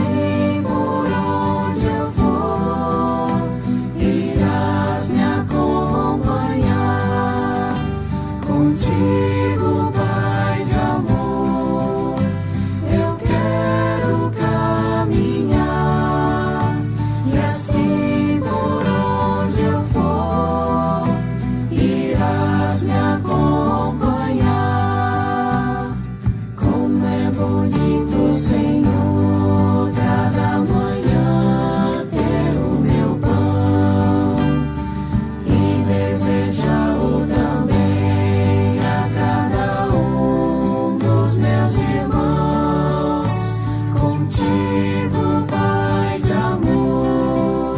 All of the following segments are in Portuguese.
assim por onde eu for, irás me acompanhar. Contigo, Pai de amor, eu quero caminhar. E assim por onde eu for, irás me acompanhar. Como é bonito, Senhor, cada manhã ter o meu pão e desejá-lo também a cada um dos meus irmãos. Contigo, Pai de amor,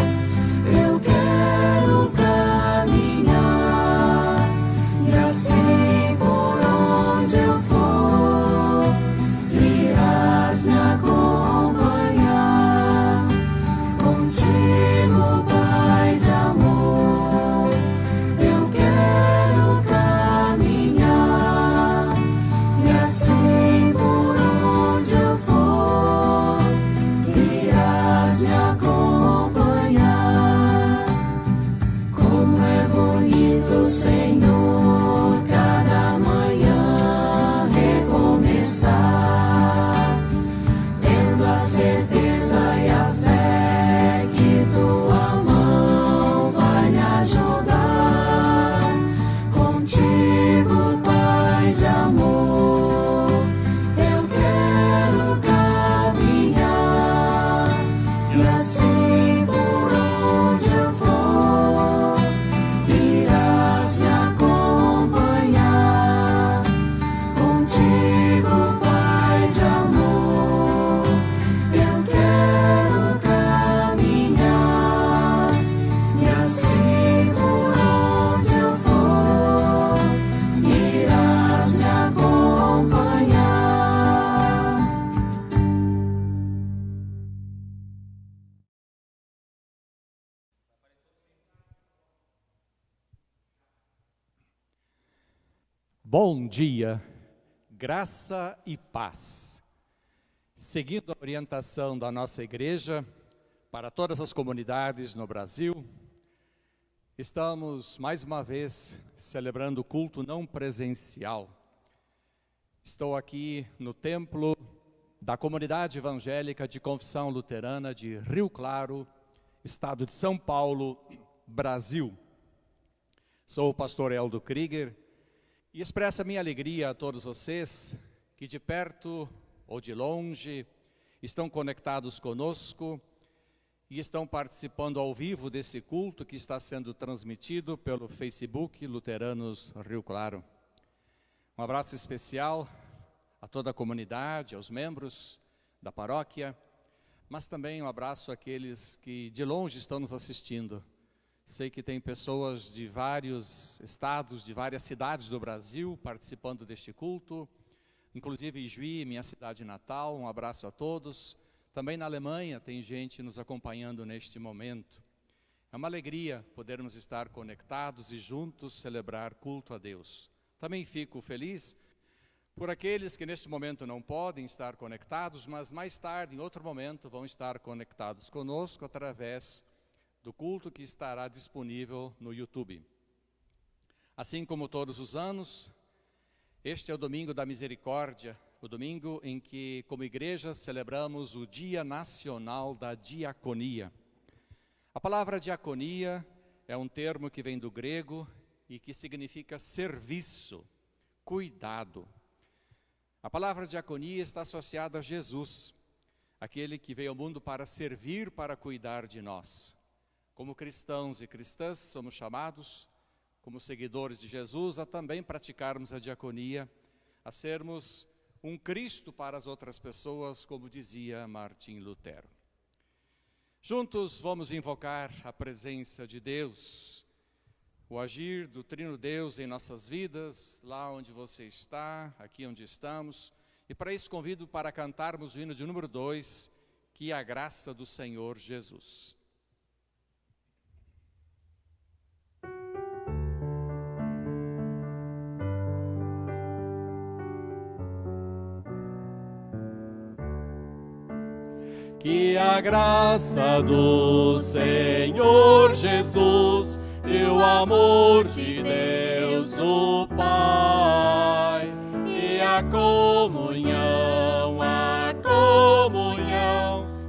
eu quero caminhar. E assim por onde eu for, irás me acompanhar. Contigo, Pai de amor, eu quero caminhar. E assim por onde eu for, irás me acompanhar. Como é bonito, Senhor, cada manhã recomeçar, tendo a certeza e a fé que tua mão vai me ajudar. Contigo, Pai de amor, eu quero caminhar. E assim por onde eu for, irás me acompanhar. Contigo, Pai de amor, eu quero caminhar. E assim por onde eu for, irás me acompanhar. Bom dia, graça e paz. Seguindo a orientação da nossa igreja para todas as comunidades no Brasil, estamos mais uma vez celebrando o culto não presencial. Estou aqui no templo da comunidade evangélica de confissão luterana de Rio Claro, estado de São Paulo, Brasil. Sou o pastor Eldo Krieger e expresso a minha alegria a todos vocês que de perto ou de longe estão conectados conosco e estão participando ao vivo desse culto que está sendo transmitido pelo Facebook Luteranos Rio Claro. Um abraço especial a toda a comunidade, aos membros da paróquia, mas também um abraço àqueles que de longe estão nos assistindo. Sei que tem pessoas de vários estados, de várias cidades do Brasil participando deste culto, inclusive em Juí, minha cidade natal. Um abraço a todos. Também na Alemanha tem gente nos acompanhando neste momento. É uma alegria podermos estar conectados e juntos celebrar culto a Deus. Também fico feliz por aqueles que neste momento não podem estar conectados, mas mais tarde, em outro momento, vão estar conectados conosco através do culto que estará disponível no YouTube. Assim como todos os anos, este é o Domingo da Misericórdia, o domingo em que, como igreja, celebramos o Dia Nacional da Diaconia. A palavra diaconia é um termo que vem do grego e que significa serviço, cuidado. A palavra diaconia está associada a Jesus, aquele que veio ao mundo para servir, para cuidar de nós. Como cristãos e cristãs, somos chamados, como seguidores de Jesus, a também praticarmos a diaconia, a sermos um Cristo para as outras pessoas, como dizia Martim Lutero. Juntos vamos invocar a presença de Deus, o agir do Trino Deus em nossas vidas, lá onde você está, aqui onde estamos. E para isso convido para cantarmos o hino de número 2, que é a graça do Senhor Jesus. Que a graça do Senhor Jesus e o amor de Deus o Pai e a comunhão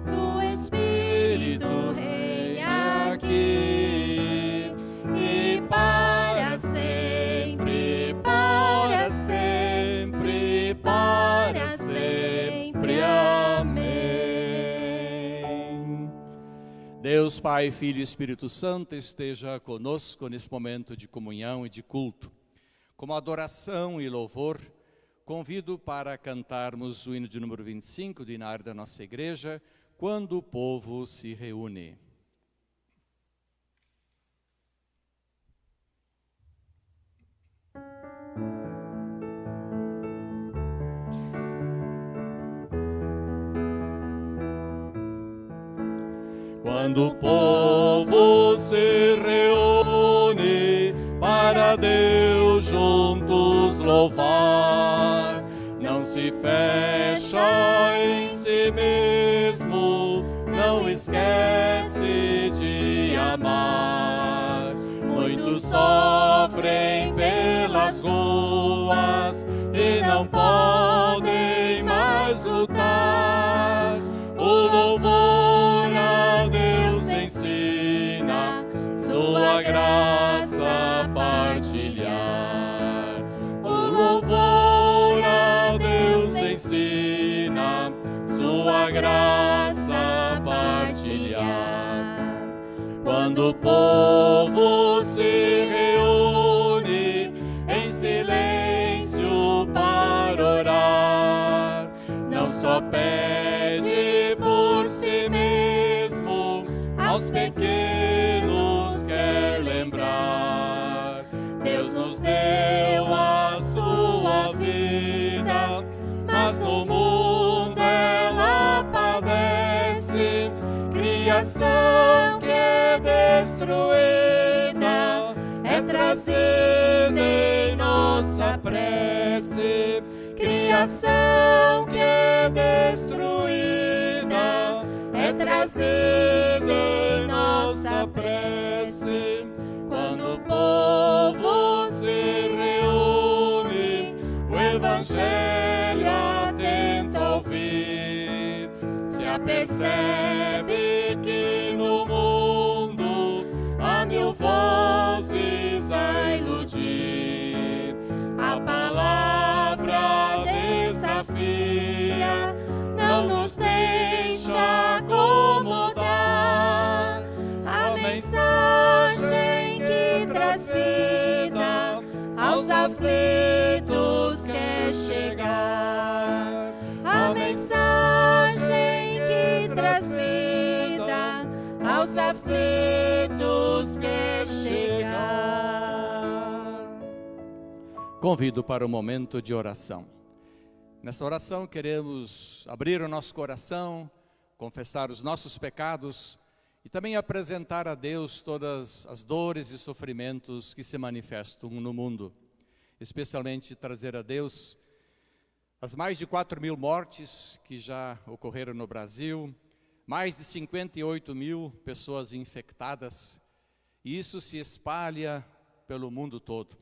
do Espírito reine aqui e para sempre, para sempre, para sempre. Amém. Deus Pai, Filho e Espírito Santo esteja conosco nesse momento de comunhão e de culto. Como adoração e louvor, convido para cantarmos o hino de número 25 do hinário da nossa igreja, Quando o Povo se Reúne. Quando o povo se reúne para Deus juntos louvar, não se fecha em si mesmo, não esquece de amar. Muitos sofrem pelas ruas e não podem mais lutar. O louvor a Deus ensina, sua graça partilhar. O louvor a Deus ensina, sua graça partilhar. Quando o povo se reúne em silêncio para orar, não só pede por si mesmo, aos pequenos quer lembrar. Deus nos deu a sua vida, mas no mundo ela padece. Criação que é destruída é trazida em nossa prece. Criação que é destruída é trazida em nossa prece. Quando o povo se reúne, o Evangelho atenta a ouvir, se apercebe que no mundo há mil vozes a iludir. A palavra desafia, não nos deixa acomodar. A mensagem que traz vida aos aflitos quer chegar. A mensagem que traz vida aos aflitos quer chegar. Convido para o momento de oração. Nessa oração queremos abrir o nosso coração, confessar os nossos pecados e também apresentar a Deus todas as dores e sofrimentos que se manifestam no mundo. Especialmente trazer a Deus as mais de 4.000 mortes que já ocorreram no Brasil, mais de 58.000 pessoas infectadas, e isso se espalha pelo mundo todo.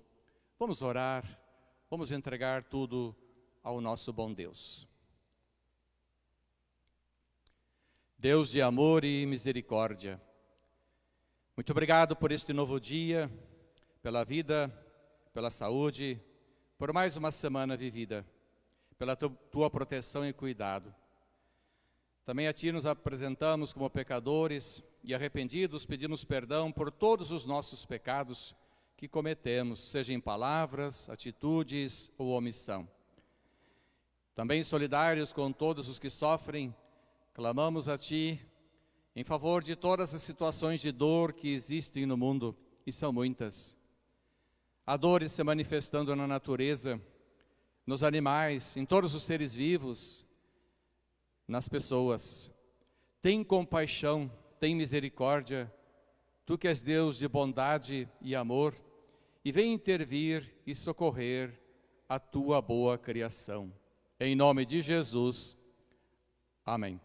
Vamos orar, vamos entregar tudo ao nosso bom Deus. Deus de amor e misericórdia, muito obrigado por este novo dia, pela vida, pela saúde, por mais uma semana vivida, pela tua proteção e cuidado. Também a Ti nos apresentamos como pecadores e arrependidos, pedimos perdão por todos os nossos pecados que cometemos, seja em palavras, atitudes ou omissão. Também solidários com todos os que sofrem, clamamos a Ti em favor de todas as situações de dor que existem no mundo, e são muitas. Há dores se manifestando na natureza, nos animais, em todos os seres vivos, nas pessoas. Tem compaixão, tem misericórdia, Tu que és Deus de bondade e amor, e vem intervir e socorrer a Tua boa criação. Em nome de Jesus, amém.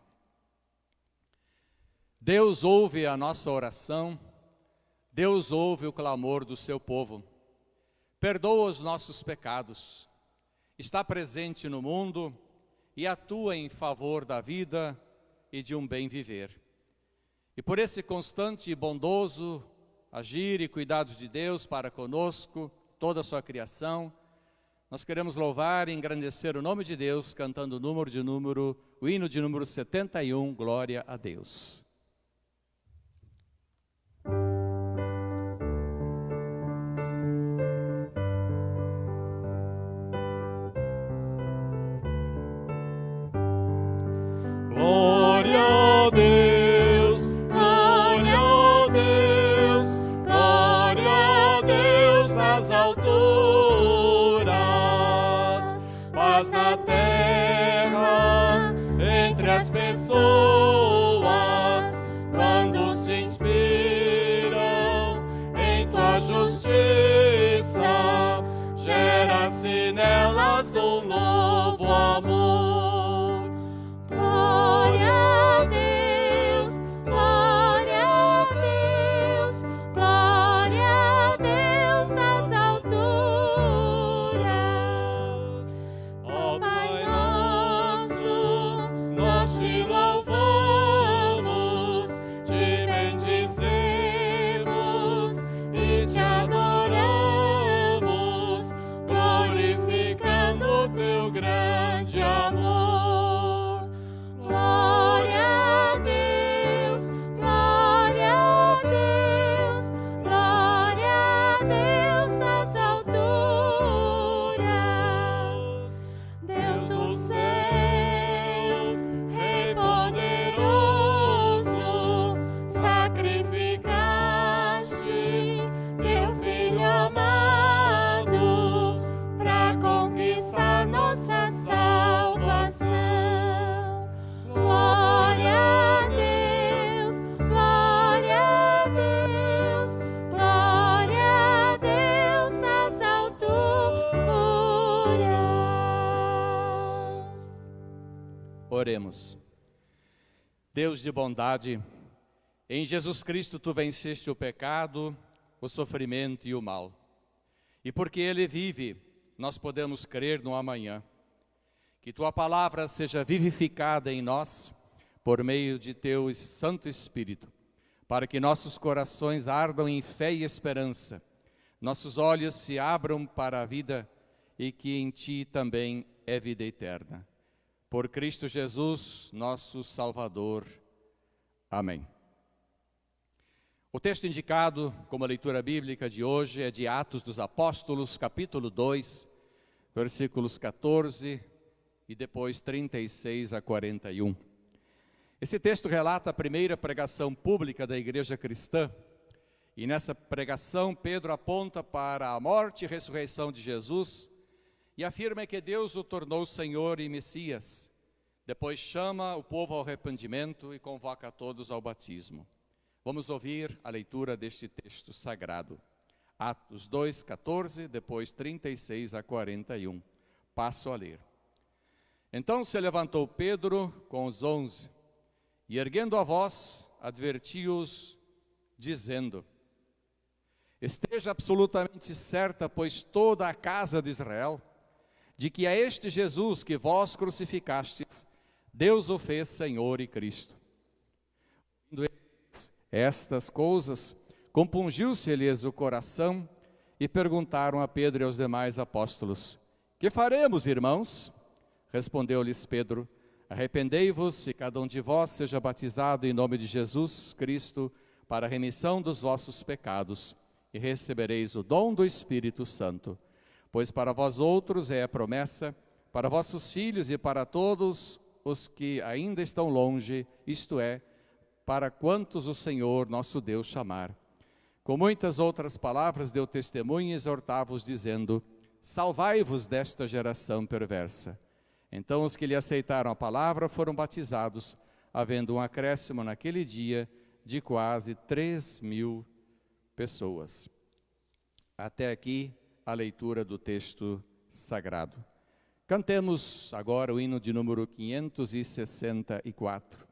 Deus ouve a nossa oração, Deus ouve o clamor do seu povo, perdoa os nossos pecados, está presente no mundo e atua em favor da vida e de um bem viver. E por esse constante e bondoso agir e cuidado de Deus para conosco, toda a sua criação, nós queremos louvar e engrandecer o nome de Deus, cantando o hino de número 71, Glória a Deus. Glória a Deus, glória a Deus, glória a Deus nas alturas, paz na terra entre as pessoas, quando se inspiram em tua justiça, gera-se nelas um novo amor. Oremos. Deus de bondade, em Jesus Cristo tu venceste o pecado, o sofrimento e o mal. E porque Ele vive, nós podemos crer no amanhã. Que tua palavra seja vivificada em nós, por meio de teu Santo Espírito, para que nossos corações ardam em fé e esperança, nossos olhos se abram para a vida e que em ti também é vida eterna. Por Cristo Jesus, nosso Salvador. Amém. O texto indicado como leitura bíblica de hoje é de Atos dos Apóstolos, capítulo 2, versículos 14 e depois 36 a 41. Esse texto relata a primeira pregação pública da igreja cristã. E nessa pregação, Pedro aponta para a morte e ressurreição de Jesus e afirma que Deus o tornou Senhor e Messias. Depois chama o povo ao arrependimento e convoca todos ao batismo. Vamos ouvir a leitura deste texto sagrado. Atos 2, 14, depois 36 a 41. Passo a ler. Então se levantou Pedro com os 11, e erguendo a voz, advertiu-os, dizendo: esteja absolutamente certa, pois toda a casa de Israel, de que a este Jesus que vós crucificastes, Deus o fez Senhor e Cristo. Ouvindo eles estas coisas, compungiu-se-lhes o coração e perguntaram a Pedro e aos demais apóstolos: que faremos, irmãos? Respondeu-lhes Pedro: arrependei-vos e cada um de vós seja batizado em nome de Jesus Cristo para a remissão dos vossos pecados, e recebereis o dom do Espírito Santo. Pois para vós outros é a promessa, para vossos filhos e para todos os que ainda estão longe, isto é, para quantos o Senhor nosso Deus chamar. Com muitas outras palavras deu testemunho e exortava-os, dizendo: salvai-vos desta geração perversa. Então os que lhe aceitaram a palavra foram batizados, havendo um acréscimo naquele dia de quase 3.000 pessoas. Até aqui a leitura do texto sagrado. Cantemos agora o hino de número 564.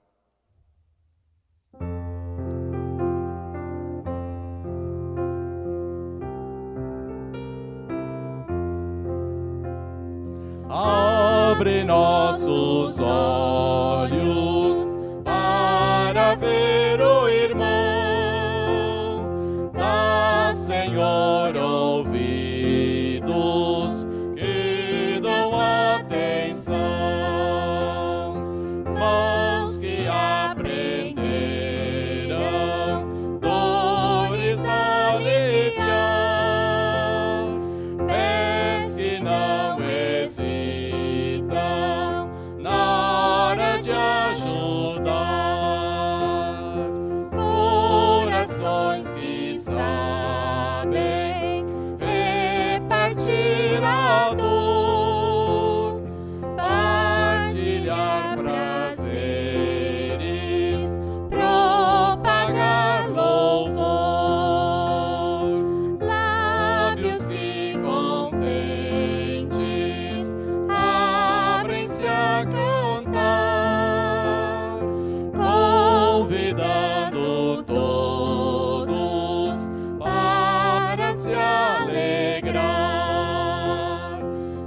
Abre nossos olhos para ver o irmão. Dá, Senhor, ouvidos que dão atenção, mãos que aprenderão dores a aliviar, pés que não hesitam na hora de ajudar, corações que sabem repartir a dor, partilhar prazeres, propagar louvor, lábios que contentes abrem-se a cantar, convidando todos para se alegrar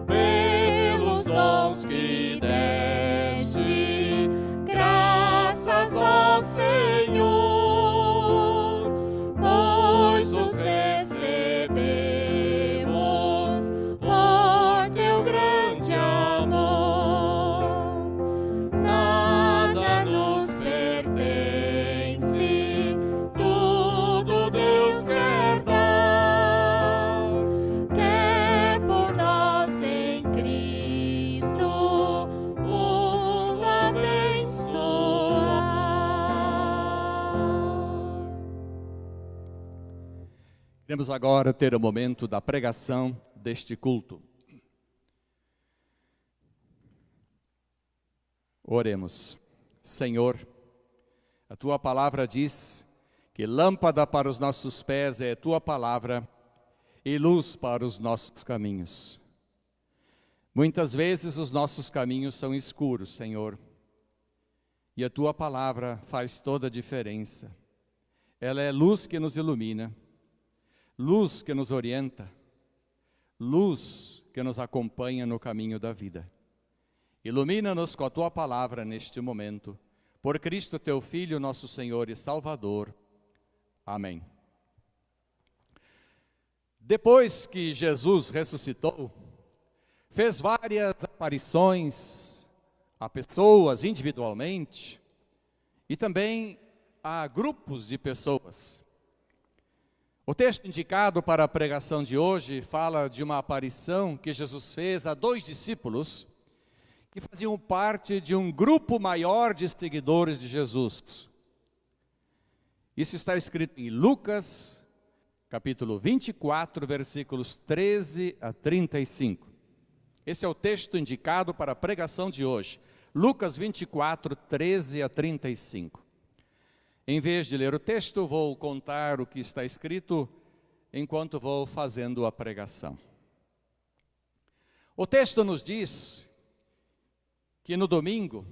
pelos dons que deste, graças ao Senhor, pois os recebemos por teu grande amor. Nada nos pertence, tudo Deus quer dar, quer por nós em Cristo o mundo abençoar. Queremos agora ter o momento da pregação deste culto. Oremos. Senhor, a Tua palavra diz que lâmpada para os nossos pés é a Tua palavra e luz para os nossos caminhos. Muitas vezes os nossos caminhos são escuros, Senhor, e a Tua palavra faz toda a diferença. Ela é luz que nos ilumina, luz que nos orienta, luz que nos acompanha no caminho da vida. Ilumina-nos com a Tua palavra neste momento, por Cristo Teu Filho, nosso Senhor e Salvador. Amém. Depois que Jesus ressuscitou, fez várias aparições a pessoas individualmente e também a grupos de pessoas. O texto indicado para a pregação de hoje fala de uma aparição que Jesus fez a 2 discípulos que faziam parte de um grupo maior de seguidores de Jesus. Isso está escrito em Lucas, capítulo 24, versículos 13 a 35. Esse é o texto indicado para a pregação de hoje. Lucas 24, 13 a 35. Em vez de ler o texto, vou contar o que está escrito enquanto vou fazendo a pregação. O texto nos diz que no domingo,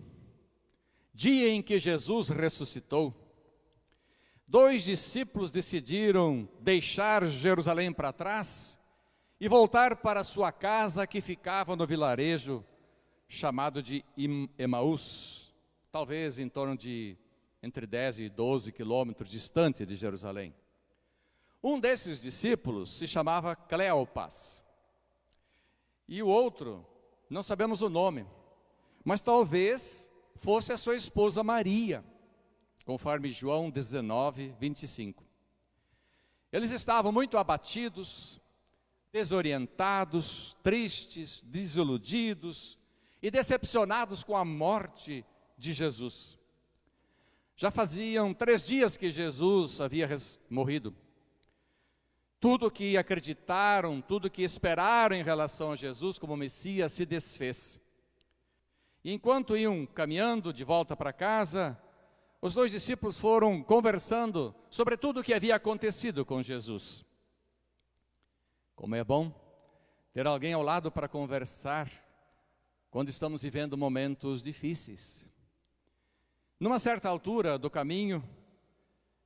dia em que Jesus ressuscitou, 2 discípulos decidiram deixar Jerusalém para trás e voltar para sua casa que ficava no vilarejo chamado de Emaús, talvez em torno de entre 10 e 12 quilômetros distante de Jerusalém. Um desses discípulos se chamava Cleopas, e o outro, não sabemos o nome, mas talvez fosse a sua esposa Maria, conforme João 19, 25. Eles estavam muito abatidos, desorientados, tristes, desiludidos e decepcionados com a morte de Jesus. Já faziam 3 dias que Jesus havia morrido. Tudo que acreditaram, tudo que esperaram em relação a Jesus como Messias se desfez. E enquanto iam caminhando de volta para casa, os 2 discípulos foram conversando sobre tudo o que havia acontecido com Jesus. Como é bom ter alguém ao lado para conversar quando estamos vivendo momentos difíceis. Numa certa altura do caminho,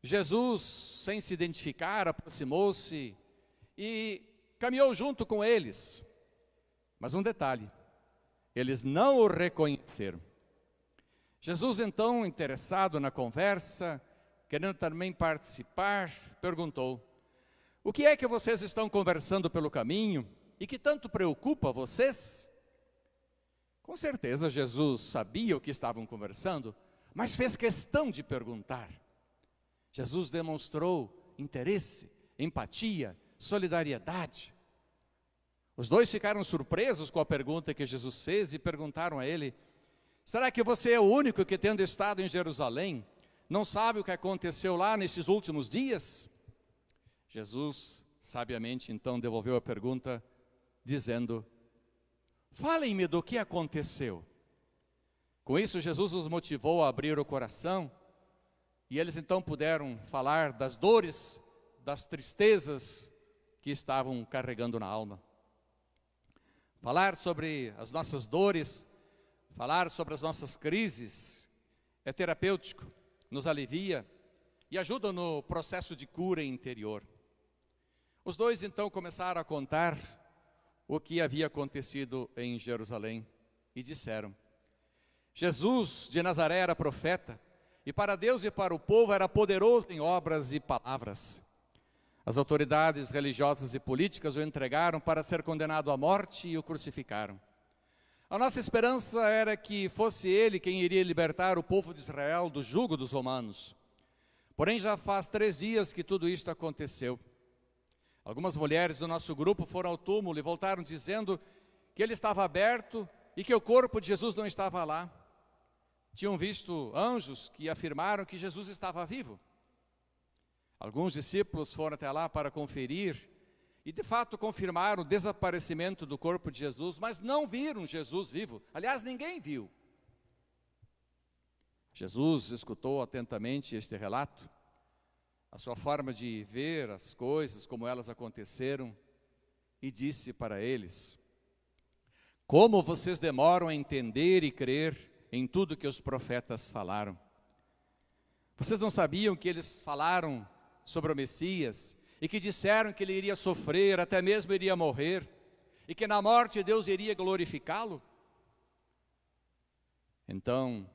Jesus, sem se identificar, aproximou-se e caminhou junto com eles. Mas um detalhe, Eles não o reconheceram. Jesus, então, interessado na conversa, querendo também participar, perguntou: o que é que vocês estão conversando pelo caminho e que tanto preocupa vocês? Com certeza Jesus sabia o que estavam conversando, mas fez questão de perguntar. Jesus demonstrou interesse, empatia, solidariedade. Os dois ficaram surpresos com a pergunta que Jesus fez e perguntaram a ele: será que você é o único que, tendo estado em Jerusalém, não sabe o que aconteceu lá nesses últimos dias? Jesus, sabiamente, então, devolveu a pergunta, dizendo: falem-me do que aconteceu. Com isso, Jesus os motivou a abrir o coração, e eles então puderam falar das dores, das tristezas que estavam carregando na alma. Falar sobre as nossas dores, falar sobre as nossas crises, é terapêutico, nos alivia e ajuda no processo de cura interior. Os dois então começaram a contar o que havia acontecido em Jerusalém e disseram: Jesus de Nazaré era profeta, e para Deus e para o povo era poderoso em obras e palavras. As autoridades religiosas e políticas o entregaram para ser condenado à morte e o crucificaram. A nossa esperança era que fosse ele quem iria libertar o povo de Israel do jugo dos romanos. Porém, já faz 3 dias que tudo isto aconteceu. Algumas mulheres do nosso grupo foram ao túmulo e voltaram dizendo que ele estava aberto e que o corpo de Jesus não estava lá. Tinham visto anjos que afirmaram que Jesus estava vivo. Alguns discípulos foram até lá para conferir e de fato confirmaram o desaparecimento do corpo de Jesus, mas não viram Jesus vivo. Aliás, ninguém viu. Jesus escutou atentamente este relato, a sua forma de ver as coisas, como elas aconteceram, e disse para eles: como vocês demoram a entender e crer em tudo que os profetas falaram? Vocês não sabiam que eles falaram sobre o Messias, e que disseram que ele iria sofrer, até mesmo iria morrer, e que na morte Deus iria glorificá-lo? Então,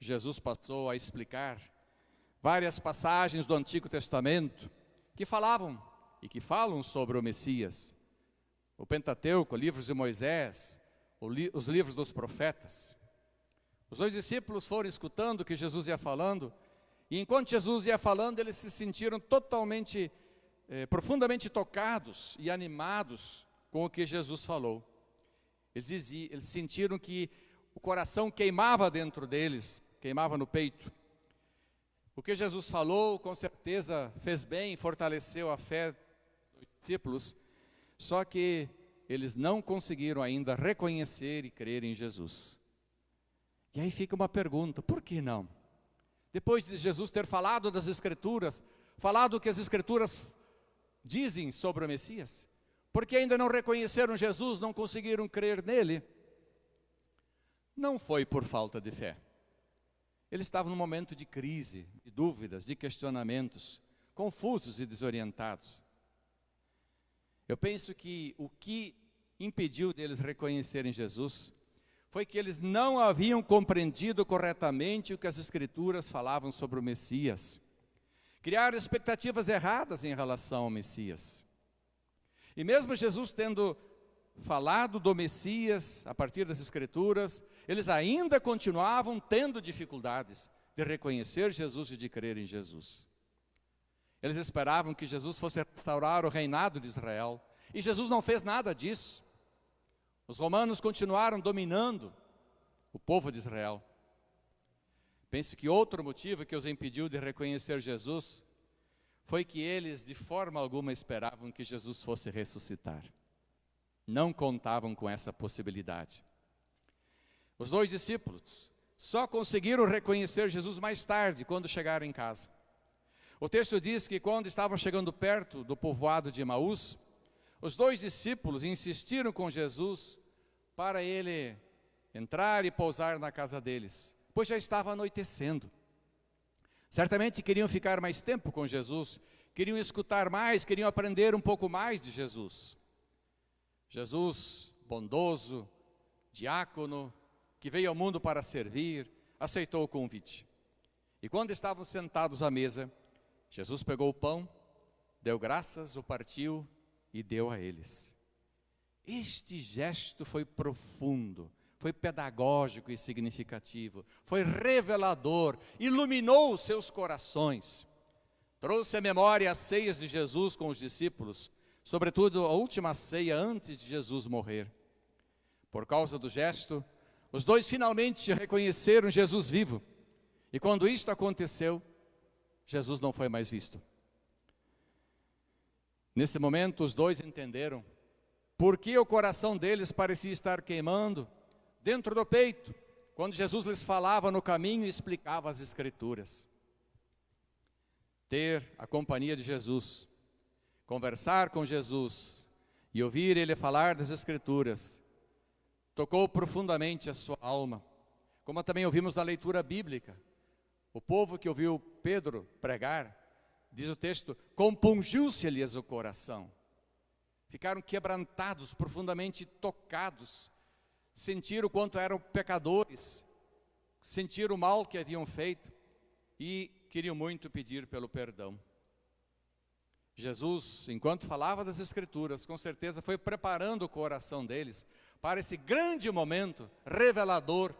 Jesus passou a explicar várias passagens do Antigo Testamento que falavam e que falam sobre o Messias. O Pentateuco, livros de Moisés, os livros dos profetas. Os 2 discípulos foram escutando o que Jesus ia falando, e enquanto Jesus ia falando, eles se sentiram totalmente, profundamente tocados e animados com o que Jesus falou. Eles sentiram que o coração queimava dentro deles, queimava no peito. O que Jesus falou, com certeza, fez bem, fortaleceu a fé dos discípulos, só que eles não conseguiram ainda reconhecer e crer em Jesus. E aí fica uma pergunta: por que não? Depois de Jesus ter falado das Escrituras, falado o que as Escrituras dizem sobre o Messias, por que ainda não reconheceram Jesus, não conseguiram crer nele? Não foi por falta de fé. Eles estavam num momento de crise, de dúvidas, de questionamentos, confusos e desorientados. Eu penso que o que impediu deles reconhecerem Jesus foi que eles não haviam compreendido corretamente o que as Escrituras falavam sobre o Messias. Criaram expectativas erradas em relação ao Messias. E mesmo Jesus tendo falado do Messias a partir das Escrituras, eles ainda continuavam tendo dificuldades de reconhecer Jesus e de crer em Jesus. Eles esperavam que Jesus fosse restaurar o reinado de Israel, e Jesus não fez nada disso. Os romanos continuaram dominando o povo de Israel. Penso que outro motivo que os impediu de reconhecer Jesus foi que eles de forma alguma esperavam que Jesus fosse ressuscitar. Não contavam com essa possibilidade. Os 2 discípulos só conseguiram reconhecer Jesus mais tarde, quando chegaram em casa. O texto diz que quando estavam chegando perto do povoado de Emaús, os 2 discípulos insistiram com Jesus para ele entrar e pousar na casa deles, pois já estava anoitecendo. Certamente queriam ficar mais tempo com Jesus, queriam escutar mais, queriam aprender um pouco mais de Jesus. Jesus, bondoso, diácono, que veio ao mundo para servir, aceitou o convite. E quando estavam sentados à mesa, Jesus pegou o pão, deu graças, o partiu e deu a eles. Este gesto foi profundo, foi pedagógico e significativo, foi revelador, iluminou os seus corações. Trouxe à memória as ceias de Jesus com os discípulos, sobretudo a última ceia antes de Jesus morrer. Por causa do gesto, os dois finalmente reconheceram Jesus vivo. E quando isto aconteceu, Jesus não foi mais visto. Nesse momento, os dois entenderam por que o coração deles parecia estar queimando dentro do peito, quando Jesus lhes falava no caminho e explicava as Escrituras. Ter a companhia de Jesus, conversar com Jesus e ouvir Ele falar das Escrituras, tocou profundamente a sua alma, como também ouvimos na leitura bíblica. O povo que ouviu Pedro pregar, diz o texto, compungiu-se-lhes o coração. Ficaram quebrantados, profundamente tocados, sentiram o quanto eram pecadores, sentiram o mal que haviam feito e queriam muito pedir pelo perdão. Jesus, enquanto falava das Escrituras, com certeza foi preparando o coração deles para esse grande momento revelador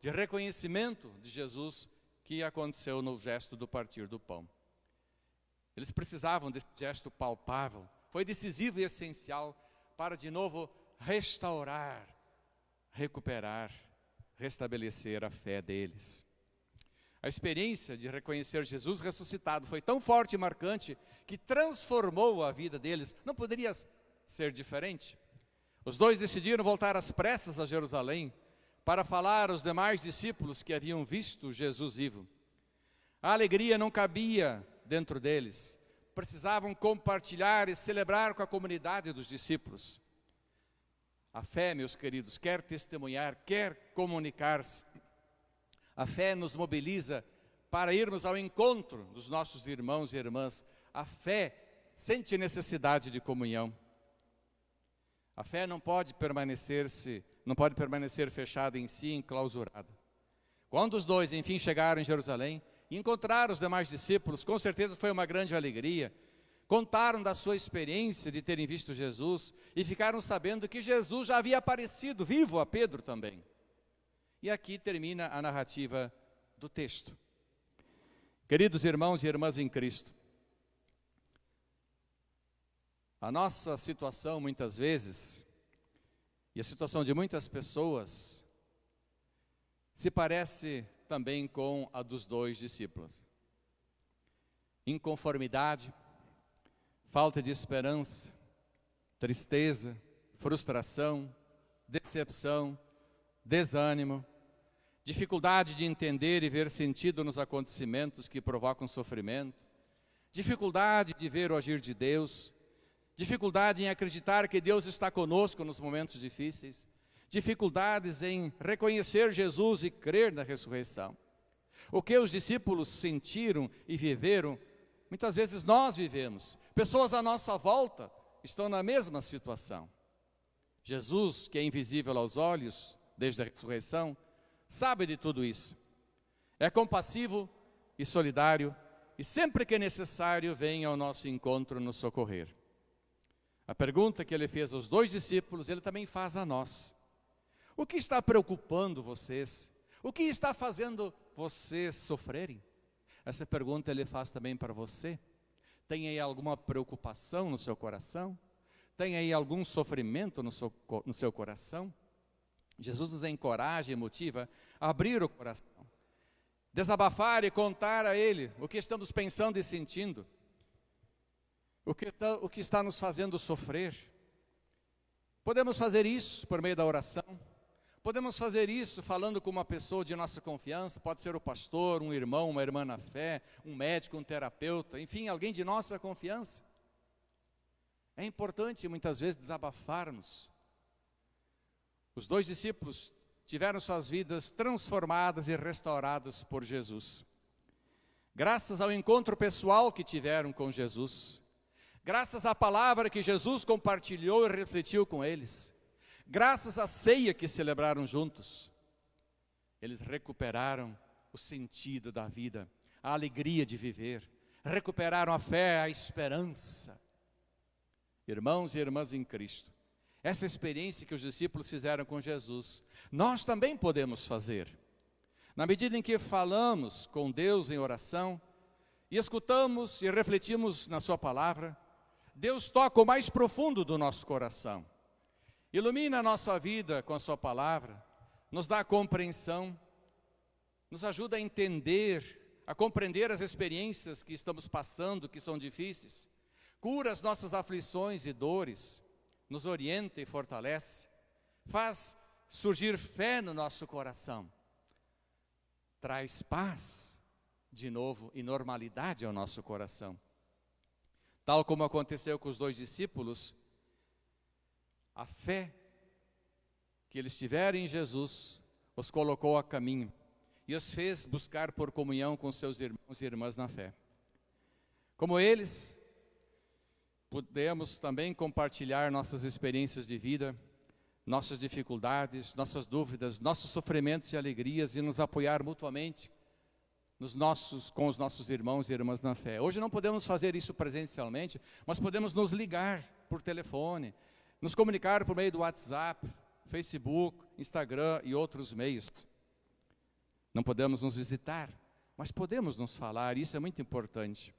de reconhecimento de Jesus que aconteceu no gesto do partir do pão. Eles precisavam desse gesto palpável, foi decisivo e essencial para de novo restaurar, recuperar, restabelecer a fé deles. A experiência de reconhecer Jesus ressuscitado foi tão forte e marcante que transformou a vida deles. Não poderia ser diferente. Os dois decidiram voltar às pressas a Jerusalém para falar aos demais discípulos que haviam visto Jesus vivo. A alegria não cabia dentro deles. Precisavam compartilhar e celebrar com a comunidade dos discípulos. A fé, meus queridos, quer testemunhar, quer comunicar-se. A fé nos mobiliza para irmos ao encontro dos nossos irmãos e irmãs. A fé sente necessidade de comunhão. A fé não pode permanecer fechada em si, enclausurada. Quando os dois, enfim, chegaram em Jerusalém e encontraram os demais discípulos, com certeza foi uma grande alegria. Contaram da sua experiência de terem visto Jesus e ficaram sabendo que Jesus já havia aparecido vivo a Pedro também. E aqui termina a narrativa do texto. Queridos irmãos e irmãs em Cristo, a nossa situação muitas vezes, e a situação de muitas pessoas, se parece também com a dos dois discípulos. Inconformidade, falta de esperança, tristeza, frustração, decepção, desânimo, dificuldade de entender e ver sentido nos acontecimentos que provocam sofrimento, dificuldade de ver o agir de Deus, dificuldade em acreditar que Deus está conosco nos momentos difíceis, dificuldades em reconhecer Jesus e crer na ressurreição. O que os discípulos sentiram e viveram, muitas vezes nós vivemos. Pessoas à nossa volta estão na mesma situação. Jesus, que é invisível aos olhos, desde a ressurreição, sabe de tudo isso. É compassivo e solidário, e sempre que é necessário, vem ao nosso encontro nos socorrer. A pergunta que ele fez aos dois discípulos, ele também faz a nós. O que está preocupando vocês? O que está fazendo vocês sofrerem? Essa pergunta ele faz também para você. Tem aí alguma preocupação no seu coração? Tem aí algum sofrimento no seu coração? Jesus nos encoraja e motiva a abrir o coração, desabafar e contar a Ele o que estamos pensando e sentindo, o que está nos fazendo sofrer. Podemos fazer isso por meio da oração, podemos fazer isso falando com uma pessoa de nossa confiança, pode ser o pastor, um irmão, uma irmã na fé, um médico, um terapeuta, enfim, alguém de nossa confiança. É importante muitas vezes desabafarmos. Os dois discípulos tiveram suas vidas transformadas e restauradas por Jesus. Graças ao encontro pessoal que tiveram com Jesus, graças à palavra que Jesus compartilhou e refletiu com eles, graças à ceia que celebraram juntos, eles recuperaram o sentido da vida, a alegria de viver, recuperaram a fé, a esperança. Irmãos e irmãs em Cristo, essa experiência que os discípulos fizeram com Jesus, nós também podemos fazer. Na medida em que falamos com Deus em oração, e escutamos e refletimos na sua palavra, Deus toca o mais profundo do nosso coração, ilumina a nossa vida com a sua palavra, nos dá compreensão, nos ajuda a entender, a compreender as experiências que estamos passando, que são difíceis, cura as nossas aflições e dores, nos orienta e fortalece, faz surgir fé no nosso coração, traz paz de novo e normalidade ao nosso coração. Tal como aconteceu com os 2 discípulos, a fé que eles tiveram em Jesus os colocou a caminho e os fez buscar por comunhão com seus irmãos e irmãs na fé. Como eles, podemos também compartilhar nossas experiências de vida, nossas dificuldades, nossas dúvidas, nossos sofrimentos e alegrias e nos apoiar mutuamente com os nossos irmãos e irmãs na fé. Hoje não podemos fazer isso presencialmente, mas podemos nos ligar por telefone, nos comunicar por meio do WhatsApp, Facebook, Instagram e outros meios. Não podemos nos visitar, mas podemos nos falar, isso é muito importante.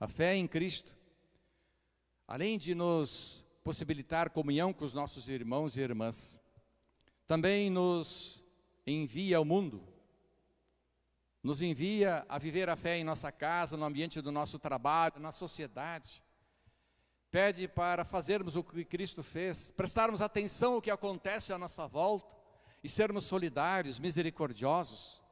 A fé em Cristo, além de nos possibilitar comunhão com os nossos irmãos e irmãs, também nos envia ao mundo, nos envia a viver a fé em nossa casa, no ambiente do nosso trabalho, na sociedade. Pede para fazermos o que Cristo fez, prestarmos atenção ao que acontece à nossa volta e sermos solidários, misericordiosos,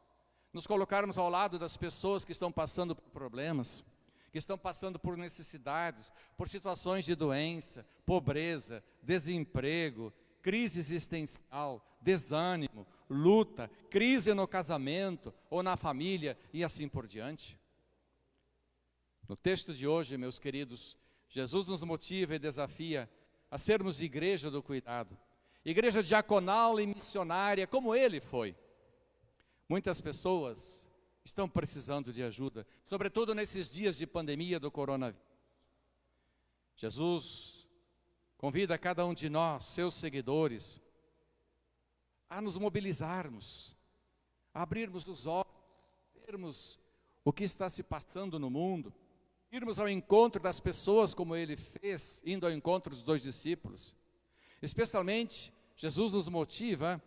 nos colocarmos ao lado das pessoas que estão passando por problemas, que estão passando por necessidades, por situações de doença, pobreza, desemprego, crise existencial, desânimo, luta, crise no casamento ou na família e assim por diante. No texto de hoje, meus queridos, Jesus nos motiva e desafia a sermos igreja do cuidado, igreja diaconal e missionária, como ele foi. Muitas pessoas estão precisando de ajuda, sobretudo nesses dias de pandemia do coronavírus. Jesus convida cada um de nós, seus seguidores, a nos mobilizarmos, a abrirmos os olhos, vermos o que está se passando no mundo, irmos ao encontro das pessoas como ele fez, indo ao encontro dos 2 discípulos. Especialmente, Jesus nos motiva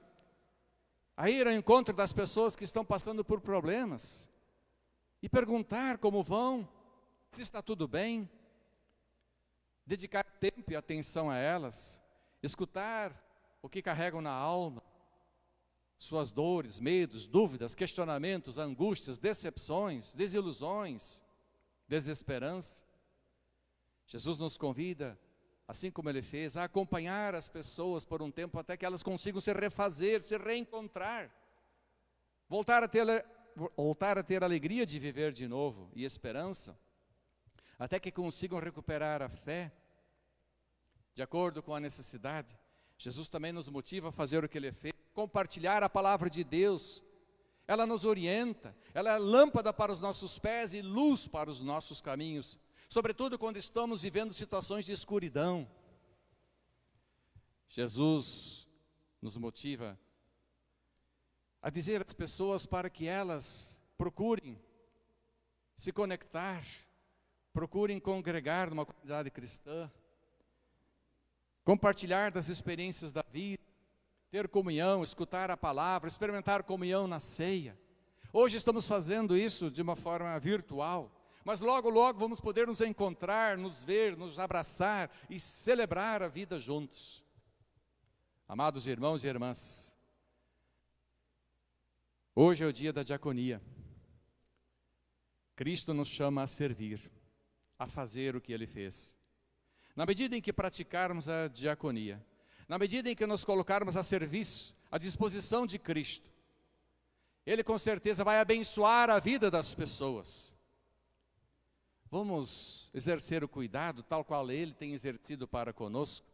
a ir ao encontro das pessoas que estão passando por problemas e perguntar como vão, se está tudo bem, dedicar tempo e atenção a elas, escutar o que carregam na alma, suas dores, medos, dúvidas, questionamentos, angústias, decepções, desilusões, desesperança. Jesus nos convida, assim como ele fez, a acompanhar as pessoas por um tempo até que elas consigam se refazer, se reencontrar, voltar a ter a alegria de viver de novo e esperança, até que consigam recuperar a fé, de acordo com a necessidade. Jesus também nos motiva a fazer o que ele fez, compartilhar a palavra de Deus. Ela nos orienta, ela é lâmpada para os nossos pés e luz para os nossos caminhos, sobretudo quando estamos vivendo situações de escuridão. Jesus nos motiva a dizer às pessoas para que elas procurem se conectar, procurem congregar numa comunidade cristã, compartilhar das experiências da vida, ter comunhão, escutar a palavra, experimentar comunhão na ceia. Hoje estamos fazendo isso de uma forma virtual, mas logo, logo vamos poder nos encontrar, nos ver, nos abraçar e celebrar a vida juntos. Amados irmãos e irmãs, hoje é o dia da diaconia. Cristo nos chama a servir, a fazer o que ele fez. Na medida em que praticarmos a diaconia, na medida em que nos colocarmos a serviço, à disposição de Cristo, ele com certeza vai abençoar a vida das pessoas. Vamos exercer o cuidado, tal qual ele tem exercido para conosco.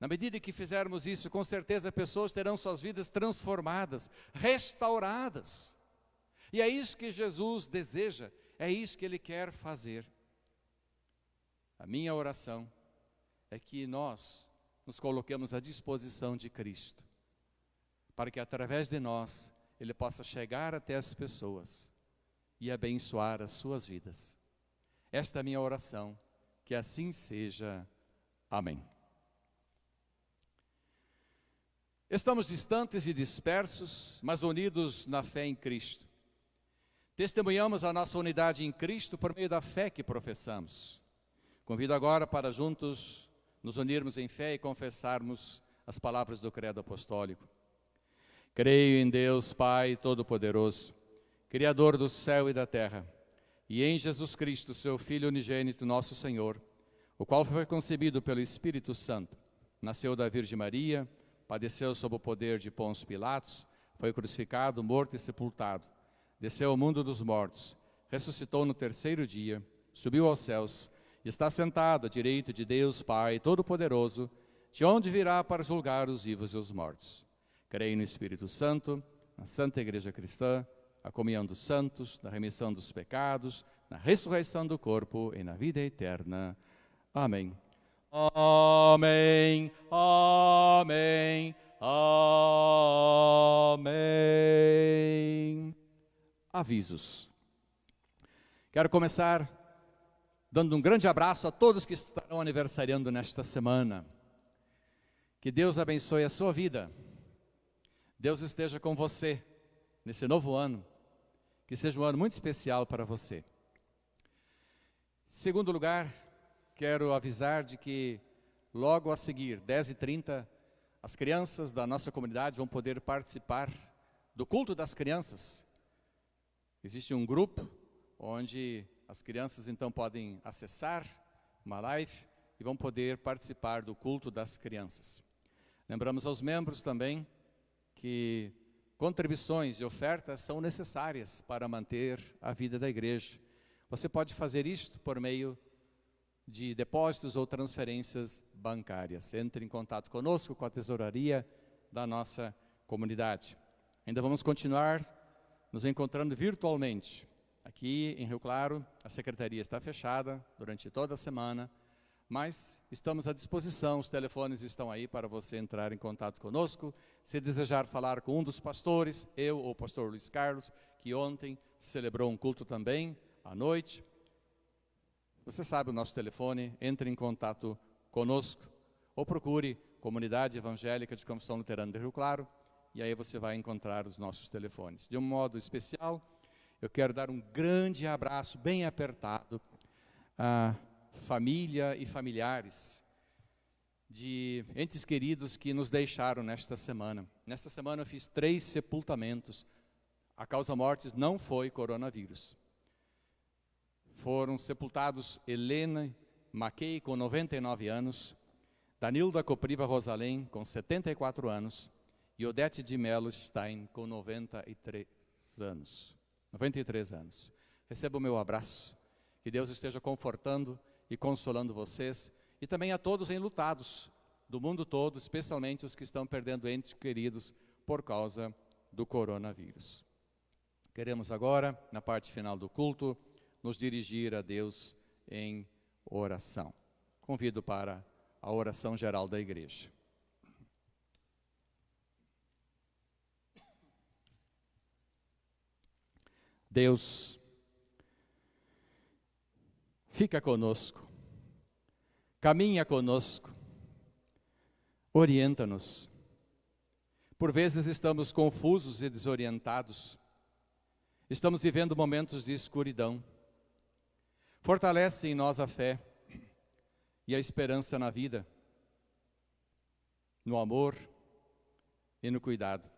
Na medida que fizermos isso, com certeza pessoas terão suas vidas transformadas, restauradas. E é isso que Jesus deseja, é isso que Ele quer fazer. A minha oração é que nós nos coloquemos à disposição de Cristo, para que através de nós Ele possa chegar até as pessoas e abençoar as suas vidas. Esta é a minha oração, que assim seja. Amém. Estamos distantes e dispersos, mas unidos na fé em Cristo. Testemunhamos a nossa unidade em Cristo por meio da fé que professamos. Convido agora para juntos nos unirmos em fé e confessarmos as palavras do credo apostólico. Creio em Deus Pai Todo-Poderoso, Criador do céu e da terra, e em Jesus Cristo, seu Filho unigênito, nosso Senhor, o qual foi concebido pelo Espírito Santo, nasceu da Virgem Maria, padeceu sob o poder de Pôncio Pilatos, foi crucificado, morto e sepultado, desceu ao mundo dos mortos, ressuscitou no terceiro dia, subiu aos céus, e está sentado à direita de Deus Pai Todo-Poderoso, de onde virá para julgar os vivos e os mortos. Creio no Espírito Santo, na Santa Igreja Cristã, a comunhão dos santos, na remissão dos pecados, na ressurreição do corpo e na vida eterna. Amém. Amém. Amém. Amém. Avisos. Quero começar dando um grande abraço a todos que estarão aniversariando nesta semana. Que Deus abençoe a sua vida. Deus esteja com você nesse novo ano. Que seja um ano muito especial para você. Em segundo lugar, quero avisar de que logo a seguir, 10h30, as crianças da nossa comunidade vão poder participar do culto das crianças. Existe um grupo onde as crianças então podem acessar uma live e vão poder participar do culto das crianças. Lembramos aos membros também que contribuições e ofertas são necessárias para manter a vida da igreja. Você pode fazer isto por meio de depósitos ou transferências bancárias. Entre em contato conosco, com a tesouraria da nossa comunidade. Ainda vamos continuar nos encontrando virtualmente. Aqui em Rio Claro, a secretaria está fechada durante toda a semana, mas estamos à disposição, os telefones estão aí para você entrar em contato conosco. Se desejar falar com um dos pastores, eu ou o pastor Luiz Carlos, que ontem celebrou um culto também, à noite. Você sabe o nosso telefone, entre em contato conosco, ou procure Comunidade Evangélica de Confissão Luterana de Rio Claro, e aí você vai encontrar os nossos telefones. De um modo especial, eu quero dar um grande abraço bem apertado à família e familiares de entes queridos que nos deixaram nesta semana. Nesta semana eu fiz 3 sepultamentos. A causa-mortes não foi coronavírus. Foram sepultados Helena Mackey, com 99 anos, Danilda Copriva Rosalém, com 74 anos, e Odete de Mello Stein, com 93 anos. Receba o meu abraço, que Deus esteja confortando e consolando vocês, e também a todos enlutados do mundo todo, especialmente os que estão perdendo entes queridos por causa do coronavírus. Queremos agora, na parte final do culto, nos dirigir a Deus em oração. Convido para a oração geral da igreja. Deus, fica conosco, caminha conosco, orienta-nos. Por vezes estamos confusos e desorientados, estamos vivendo momentos de escuridão. Fortalece em nós a fé e a esperança na vida, no amor e no cuidado.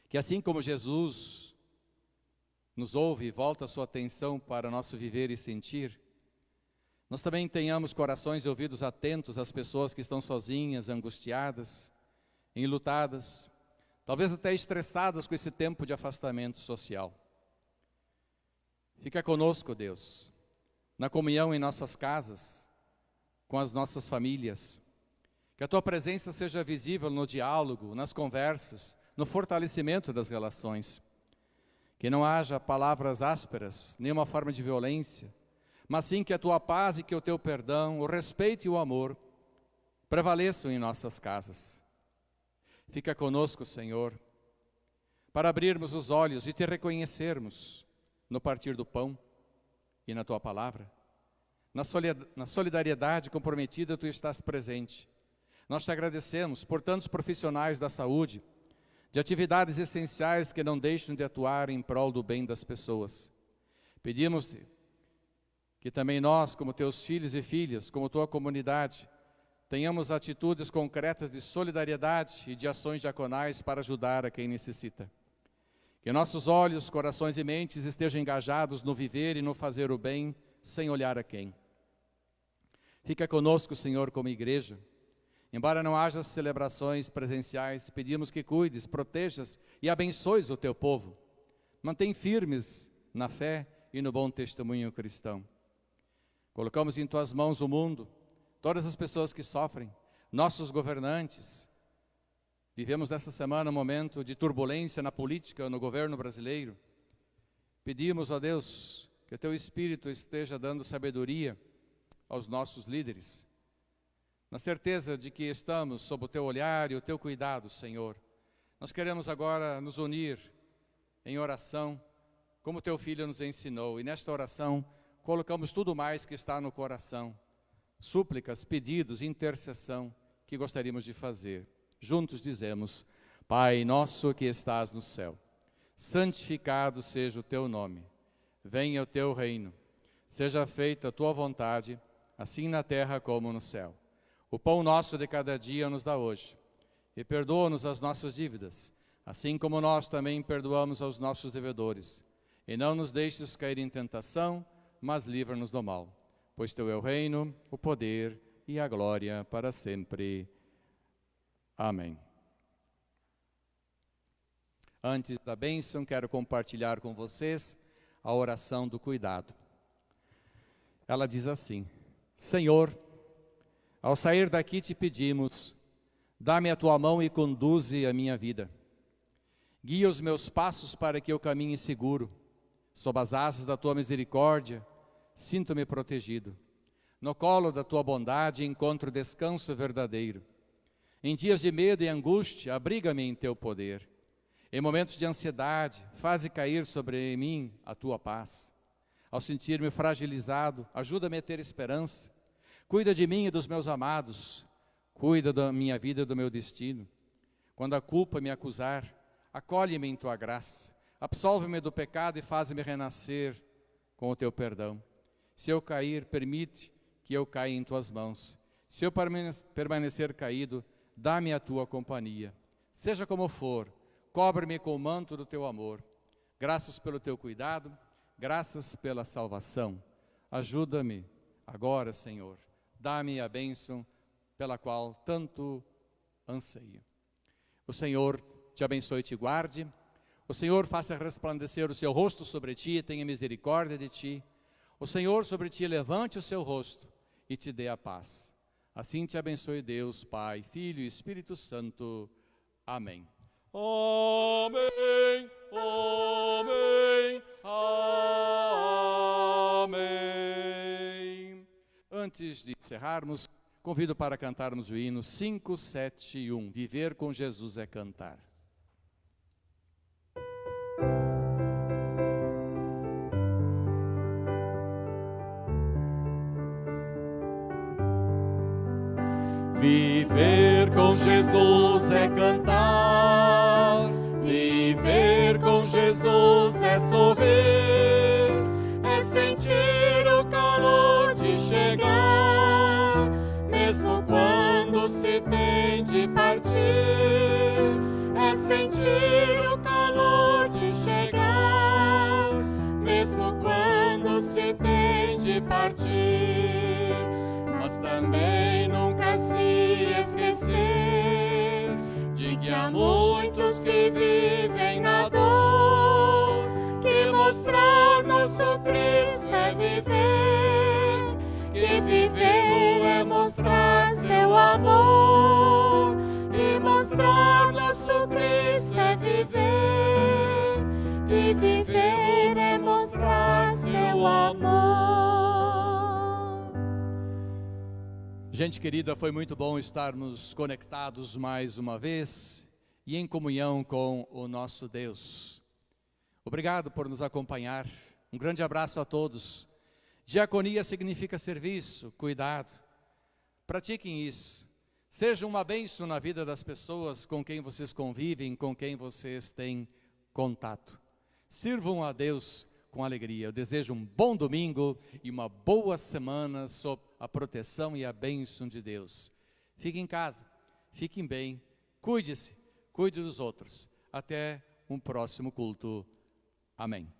Que assim como Jesus nos ouve e volta a sua atenção para nosso viver e sentir, nós também tenhamos corações e ouvidos atentos às pessoas que estão sozinhas, angustiadas, enlutadas, talvez até estressadas com esse tempo de afastamento social. Fica conosco, Deus, na comunhão em nossas casas, com as nossas famílias. Que a tua presença seja visível no diálogo, nas conversas, no fortalecimento das relações. Que não haja palavras ásperas, nenhuma forma de violência, mas sim que a tua paz e que o teu perdão, o respeito e o amor prevaleçam em nossas casas. Fica conosco, Senhor, para abrirmos os olhos e te reconhecermos no partir do pão e na tua palavra. Na solidariedade comprometida, tu estás presente. Nós te agradecemos por tantos profissionais da saúde, de atividades essenciais que não deixam de atuar em prol do bem das pessoas. Pedimos-te que também nós, como teus filhos e filhas, como tua comunidade, tenhamos atitudes concretas de solidariedade e de ações diaconais para ajudar a quem necessita. Que nossos olhos, corações e mentes estejam engajados no viver e no fazer o bem, sem olhar a quem. Fica conosco, Senhor, como igreja. Embora não haja celebrações presenciais, pedimos que cuides, protejas e abençoes o teu povo. Mantém firmes na fé e no bom testemunho cristão. Colocamos em tuas mãos o mundo, todas as pessoas que sofrem, nossos governantes. Vivemos nessa semana um momento de turbulência na política, no governo brasileiro. Pedimos, ó Deus, que o teu Espírito esteja dando sabedoria aos nossos líderes, na certeza de que estamos sob o teu olhar e o teu cuidado, Senhor. Nós queremos agora nos unir em oração, como teu Filho nos ensinou, e nesta oração colocamos tudo mais que está no coração, súplicas, pedidos, intercessão que gostaríamos de fazer. Juntos dizemos: Pai nosso que estás no céu, santificado seja o teu nome, venha o teu reino, seja feita a tua vontade, assim na terra como no céu. O pão nosso de cada dia nos dá hoje, e perdoa-nos as nossas dívidas, assim como nós também perdoamos aos nossos devedores. E não nos deixes cair em tentação, mas livra-nos do mal. Pois teu é o reino, o poder e a glória para sempre. Amém. Antes da bênção, quero compartilhar com vocês a oração do cuidado. Ela diz assim: Senhor, ao sair daqui te pedimos, dá-me a tua mão e conduze a minha vida. Guia os meus passos para que eu caminhe seguro. Sob as asas da tua misericórdia, sinto-me protegido. No colo da tua bondade encontro descanso verdadeiro. Em dias de medo e angústia, abriga-me em teu poder. Em momentos de ansiedade, faze cair sobre mim a tua paz. Ao sentir-me fragilizado, ajuda-me a ter esperança. Cuida de mim e dos meus amados, cuida da minha vida e do meu destino. Quando a culpa me acusar, acolhe-me em tua graça, absolve-me do pecado e faz-me renascer com o teu perdão. Se eu cair, permite que eu caia em tuas mãos. Se eu permanecer caído, dá-me a tua companhia. Seja como for, cobre-me com o manto do teu amor. Graças pelo teu cuidado, graças pela salvação. Ajuda-me agora, Senhor. Dá-me a bênção pela qual tanto anseio. O Senhor te abençoe e te guarde. O Senhor faça resplandecer o seu rosto sobre ti e tenha misericórdia de ti. O Senhor sobre ti levante o seu rosto e te dê a paz. Assim te abençoe Deus, Pai, Filho e Espírito Santo. Amém. Amém, amém, amém. Antes de encerrarmos, convido para cantarmos o hino 571, Viver com Jesus é cantar. Viver com Jesus é cantar, viver com Jesus é sorrir, é sentir o calor de chegar, mesmo quando se tem de partir, é sentir o calor de chegar, mesmo quando se tem de partir, mas também nunca se esquecer de que há muitos que vivem na dor, que mostrar nosso Cristo é viver, que viver é mostrar seu amor. Gente querida, foi muito bom estarmos conectados mais uma vez e em comunhão com o nosso Deus. Obrigado por nos acompanhar. Um grande abraço a todos. Diaconia significa serviço, cuidado. Pratiquem isso. Seja uma bênção na vida das pessoas com quem vocês convivem, com quem vocês têm contato. Sirvam a Deus com alegria. Eu desejo um bom domingo e uma boa semana sob a proteção e a bênção de Deus. Fiquem em casa, fiquem bem, cuide-se, cuide dos outros. Até um próximo culto. Amém.